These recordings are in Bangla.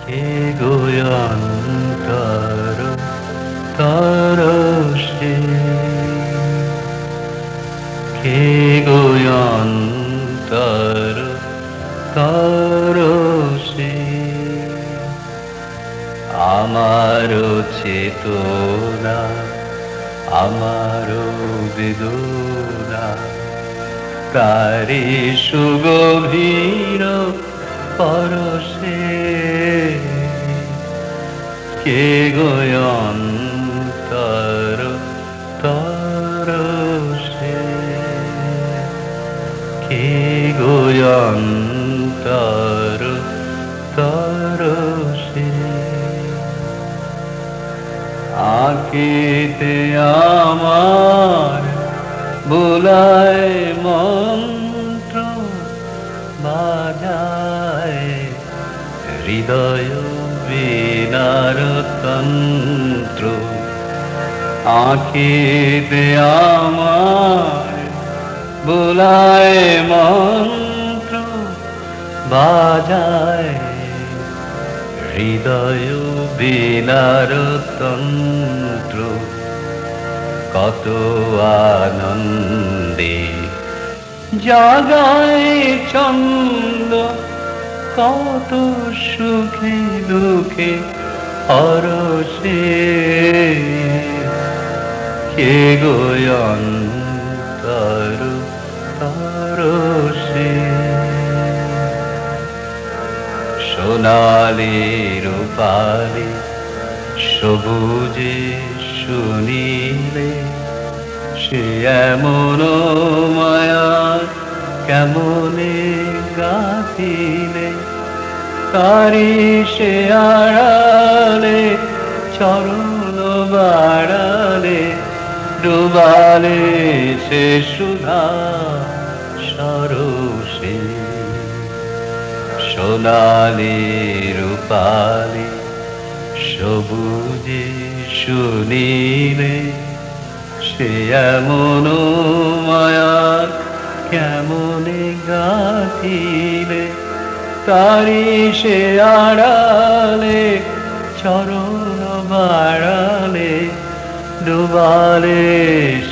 কে গোয়ন্তর তরসে, কে গোয়ন্তর তরসে, আমার চেতনা আমার বেদনা তারি সুগভীর পরশে, কে গোয়ন্তর তরসে, কে গোয়ন্তর তরসে। আঁকিতে আমার বুলায় মন্ত্র, বাজায় হৃদয় বীণার তন্ত্র। আঁকিতে আমার বুলায় মন্ত্র, বাজায় হৃদয় বীণার তন্ত্র। কত আনন্দে জাগায় ছন্দ, কত সুখে দুঃখে হরষে, কে গোয়ন্তর তরসে। সোনালি রূপালি সবুজে সুনীলে, সে এমন মায়া কেমনে গাথিলে, তারি সে আড়ালে চরণ বাড়ালে, ডুবালে সে সুধা সরসে। সোনালি রূপালি সবুজে সুনীলে, সে এমন মায়া কেমনে গাথিলে, তারি সে আড়ালে চরণ বাড়ালে, ডুবালে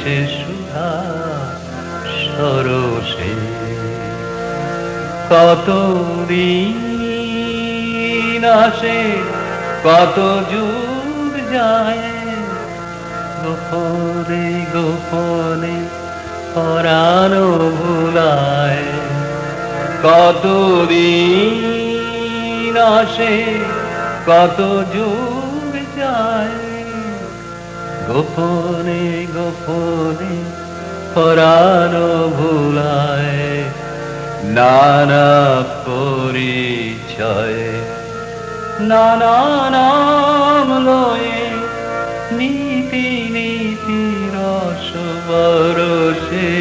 সে সুধা সরসে। কত দিন আসে কত যুগ যায়, গোপনে গোপনে পরাণ ভুলায়। কত দিন আসে কত যুগ যায়, গোপনে গোপনে পরাণ ভুলায়। নানা পরিচয়ে নানা নাম লয়ে, নীতি নীতি রস বরসে।